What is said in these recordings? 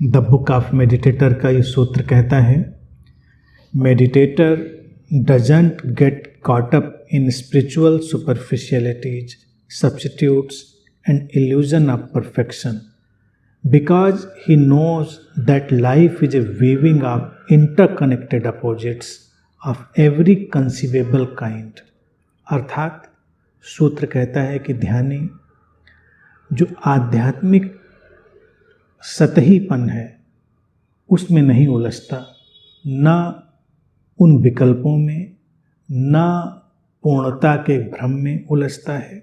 The book of meditator का ये सूत्र कहता है, meditator doesn't get caught up in spiritual superficialities, substitutes, and illusion of perfection, because he knows that life is a weaving of interconnected opposites of every conceivable kind. अर्थात सूत्र कहता है कि ध्यानी जो आध्यात्मिक सतहीपन है उसमें नहीं उलझता, ना उन विकल्पों में, ना पूर्णता के भ्रम में उलझता है।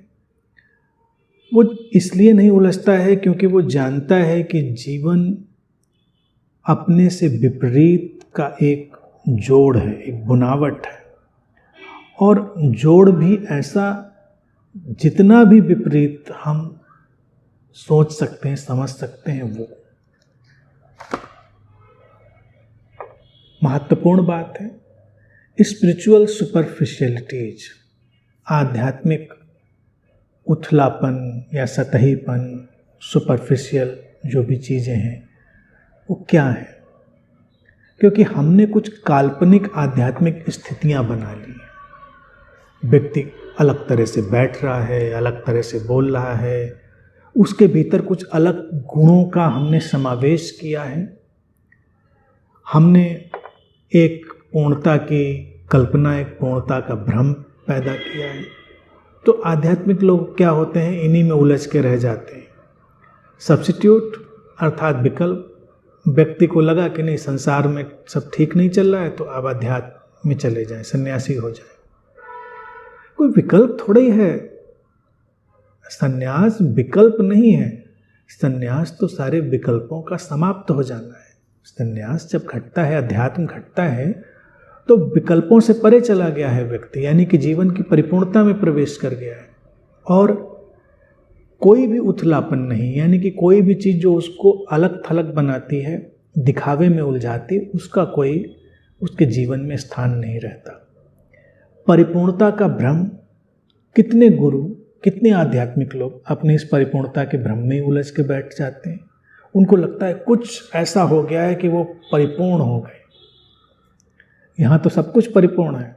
वो इसलिए नहीं उलझता है क्योंकि वो जानता है कि जीवन अपने से विपरीत का एक जोड़ है, एक बुनावट है, और जोड़ भी ऐसा जितना भी विपरीत हम सोच सकते हैं, समझ सकते हैं, वो महत्वपूर्ण बात है। स्पिरिचुअल सुपरफिशियलिटीज, आध्यात्मिक उथलापन या सतहीपन, सुपरफिशियल जो भी चीज़ें हैं वो क्या है? क्योंकि हमने कुछ काल्पनिक आध्यात्मिक स्थितियां बना ली हैं। व्यक्ति अलग तरह से बैठ रहा है, अलग तरह से बोल रहा है, उसके भीतर कुछ अलग गुणों का हमने समावेश किया है। हमने एक पूर्णता की कल्पना, एक पूर्णता का भ्रम पैदा किया है। तो आध्यात्मिक लोग क्या होते हैं, इन्हीं में उलझ के रह जाते हैं। सब्स्टिट्यूट अर्थात विकल्प, व्यक्ति को लगा कि नहीं संसार में सब ठीक नहीं चल रहा है तो अब अध्यात्म में चले जाएं, सन्यासी हो जाएं। कोई विकल्प थोड़ा ही है, सन्यास विकल्प नहीं है। सन्यास तो सारे विकल्पों का समाप्त हो जाना है। सन्यास जब घटता है, अध्यात्म घटता है, तो विकल्पों से परे चला गया है व्यक्ति, यानी कि जीवन की परिपूर्णता में प्रवेश कर गया है। और कोई भी उथलापन नहीं, यानी कि कोई भी चीज़ जो उसको अलग थलग बनाती है, दिखावे में उलझाती, उसका कोई उसके जीवन में स्थान नहीं रहता। परिपूर्णता का भ्रम, कितने गुरु, कितने आध्यात्मिक लोग अपनी इस परिपूर्णता के भ्रम में उलझ के बैठ जाते हैं। उनको लगता है कुछ ऐसा हो गया है कि वो परिपूर्ण हो गए। यहाँ तो सब कुछ परिपूर्ण है।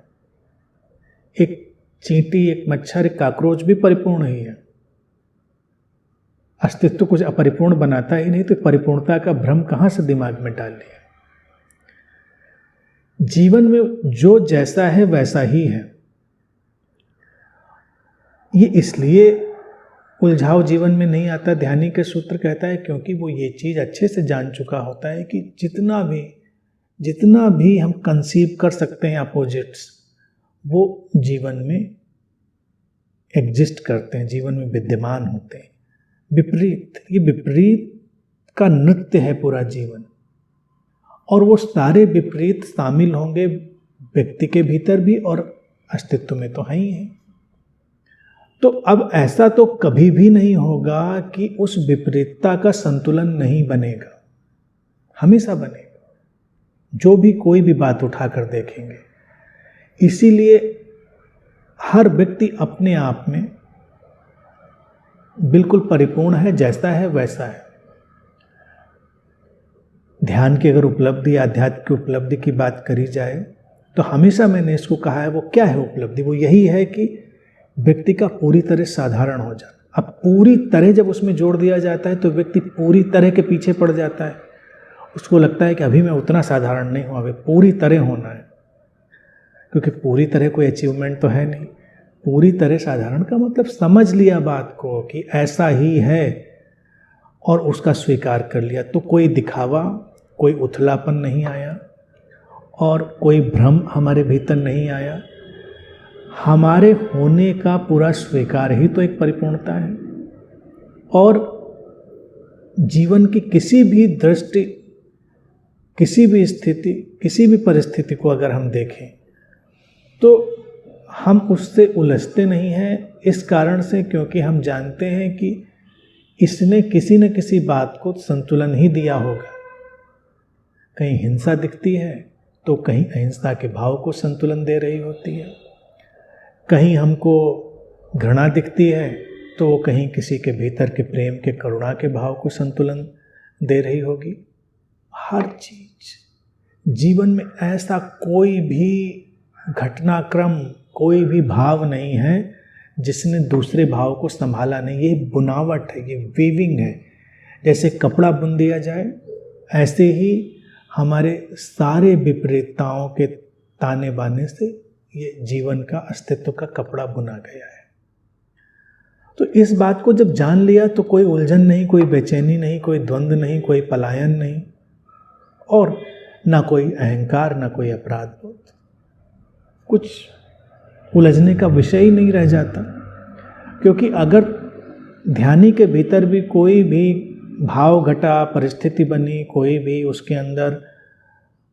एक चींटी, एक मच्छर, एक काकरोच भी परिपूर्ण ही है। अस्तित्व कुछ अपरिपूर्ण बनाता ही नहीं, तो परिपूर्णता का भ्रम कहाँ से दिमाग में डाल लिया। जीवन में जो जैसा है वैसा ही है। ये इसलिए उलझाव जीवन में नहीं आता, ध्यानी के सूत्र कहता है, क्योंकि वो ये चीज़ अच्छे से जान चुका होता है कि जितना भी हम कंसीव कर सकते हैं अपोजिट्स, वो जीवन में एग्जिस्ट करते हैं, जीवन में विद्यमान होते हैं। विपरीत, ये विपरीत का नृत्य है पूरा जीवन, और वो सारे विपरीत शामिल होंगे व्यक्ति के भीतर भी और अस्तित्व में तो है ही है। तो अब ऐसा तो कभी भी नहीं होगा कि उस विपरीतता का संतुलन नहीं बनेगा, हमेशा बनेगा, जो भी कोई भी बात उठाकर देखेंगे। इसीलिए हर व्यक्ति अपने आप में बिल्कुल परिपूर्ण है, जैसा है वैसा है। ध्यान की अगर उपलब्धि, आध्यात्म की उपलब्धि की बात करी जाए तो हमेशा मैंने इसको कहा है, वो क्या है उपलब्धि? वो यही है कि व्यक्ति का पूरी तरह साधारण हो जाना। अब पूरी तरह जब उसमें जोड़ दिया जाता है तो व्यक्ति पूरी तरह के पीछे पड़ जाता है। उसको लगता है कि अभी मैं उतना साधारण नहीं हूँ, अभी पूरी तरह होना है, क्योंकि पूरी तरह कोई अचीवमेंट तो है नहीं। पूरी तरह साधारण का मतलब समझ लिया बात को कि ऐसा ही है और उसका स्वीकार कर लिया, तो कोई दिखावा, कोई उथलापन नहीं आया और कोई भ्रम हमारे भीतर नहीं आया। हमारे होने का पूरा स्वीकार ही तो एक परिपूर्णता है। और जीवन की किसी भी दृष्टि, किसी भी स्थिति, किसी भी परिस्थिति को अगर हम देखें तो हम उससे उलझते नहीं हैं, इस कारण से क्योंकि हम जानते हैं कि इसने किसी न किसी बात को संतुलन ही दिया होगा। कहीं हिंसा दिखती है तो कहीं अहिंसा के भाव को संतुलन दे रही होती है, कहीं हमको घृणा दिखती है तो कहीं किसी के भीतर के प्रेम के, करुणा के भाव को संतुलन दे रही होगी। हर चीज, जीवन में ऐसा कोई भी घटनाक्रम, कोई भी भाव नहीं है जिसने दूसरे भाव को संभाला नहीं। ये बुनावट है, ये वीविंग है। जैसे कपड़ा बुन दिया जाए, ऐसे ही हमारे सारे विपरीतताओं के ताने बाने से ये जीवन का अस्तित्व का कपड़ा बुना गया है। तो इस बात को जब जान लिया तो कोई उलझन नहीं, कोई बेचैनी नहीं, कोई द्वंद्व नहीं, कोई पलायन नहीं, और ना कोई अहंकार, ना कोई अपराध बोध। कुछ उलझने का विषय ही नहीं रह जाता। क्योंकि अगर ध्यानी के भीतर भी कोई भी भाव घटा, परिस्थिति बनी, कोई भी उसके अंदर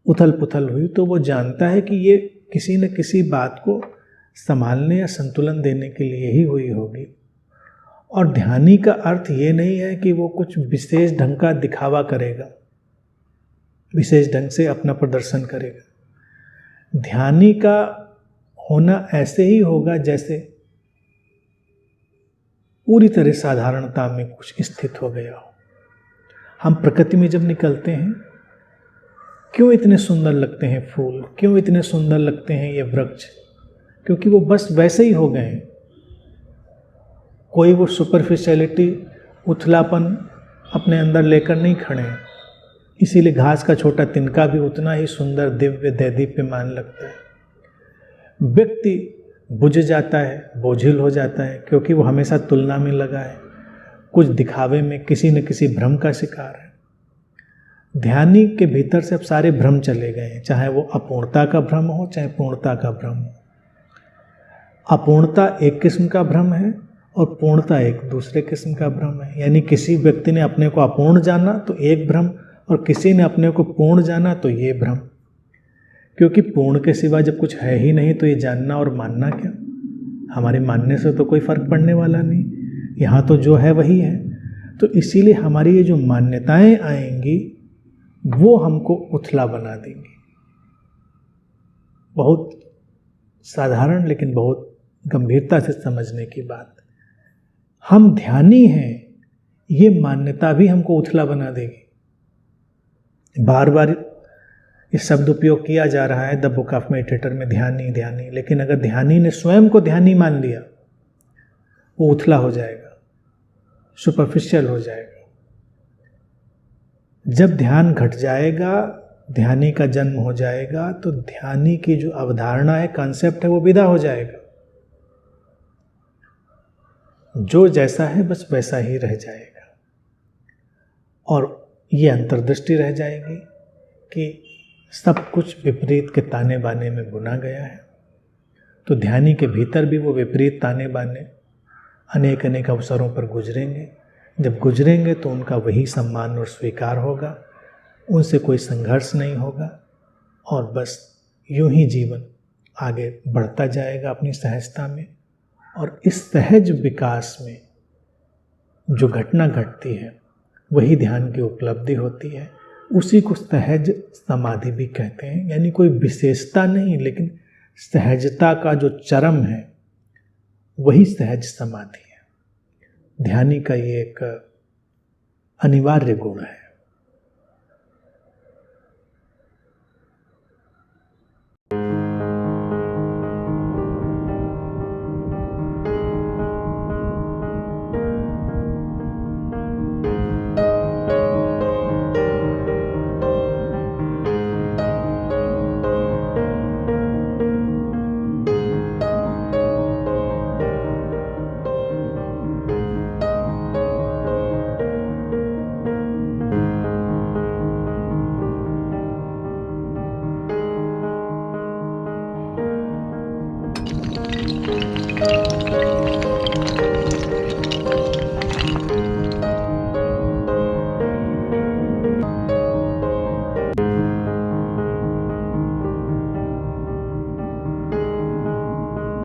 उथल पुथल हुई, तो वो जानता है कि ये किसी न किसी बात को संभालने या संतुलन देने के लिए ही हुई होगी। और ध्यानी का अर्थ ये नहीं है कि वो कुछ विशेष ढंग का दिखावा करेगा, विशेष ढंग से अपना प्रदर्शन करेगा। ध्यानी का होना ऐसे ही होगा जैसे पूरी तरह साधारणता में कुछ स्थित हो गया हो। हम प्रकृति में जब निकलते हैं, क्यों इतने सुंदर लगते हैं फूल, क्यों इतने सुंदर लगते हैं ये वृक्ष? क्योंकि वो बस वैसे ही हो गए हैं। कोई वो सुपरफिशियलिटी, उथलापन अपने अंदर लेकर नहीं खड़े हैं। इसीलिए घास का छोटा तिनका भी उतना ही सुंदर, दिव्य, दैदीप्यमान लगता है। व्यक्ति बुझ जाता है, बोझिल हो जाता है, क्योंकि वो हमेशा तुलना में लगा है, कुछ दिखावे में, किसी न किसी भ्रम का शिकार है। ध्यानी के भीतर से अब सारे भ्रम चले गए हैं, चाहे वो अपूर्णता का भ्रम हो, चाहे पूर्णता का भ्रम हो। अपूर्णता एक किस्म का भ्रम है और पूर्णता एक दूसरे किस्म का भ्रम है। यानी किसी व्यक्ति ने अपने को अपूर्ण जाना तो एक भ्रम, और किसी ने अपने को पूर्ण जाना तो ये भ्रम। क्योंकि पूर्ण के सिवा जब कुछ है ही नहीं तो ये जानना और मानना क्या? हमारे मानने से तो कोई फर्क पड़ने वाला नहीं, यहाँ तो जो है वही है। तो इसीलिए हमारी ये जो मान्यताएं आएंगी वो हमको उथला बना देंगी। बहुत साधारण लेकिन बहुत गंभीरता से समझने की बात। हम ध्यानी हैं, ये मान्यता भी हमको उथला बना देगी। बार बार ये शब्द उपयोग किया जा रहा है द बुक ऑफ मेडिटेटर में, ध्यानी ध्यानी। लेकिन अगर ध्यानी ने स्वयं को ध्यानी मान लिया, वो उथला हो जाएगा, सुपरफिशियल हो जाएगा। जब ध्यान घट जाएगा, ध्यानी का जन्म हो जाएगा, तो ध्यानी की जो अवधारणा है, कॉन्सेप्ट है, वो विदा हो जाएगा। जो जैसा है बस वैसा ही रह जाएगा। और ये अंतर्दृष्टि रह जाएगी कि सब कुछ विपरीत के ताने बाने में बुना गया है। तो ध्यानी के भीतर भी वो विपरीत ताने बाने अनेक अनेक अवसरों पर गुजरेंगे। जब गुजरेंगे तो उनका वही सम्मान और स्वीकार होगा, उनसे कोई संघर्ष नहीं होगा, और बस यूं ही जीवन आगे बढ़ता जाएगा अपनी सहजता में। और इस सहज विकास में जो घटना घटती है वही ध्यान की उपलब्धि होती है। उसी को सहज समाधि भी कहते हैं। यानी कोई विशेषता नहीं, लेकिन सहजता का जो चरम है वही सहज समाधि है। ध्यानी का ये एक अनिवार्य गुण है।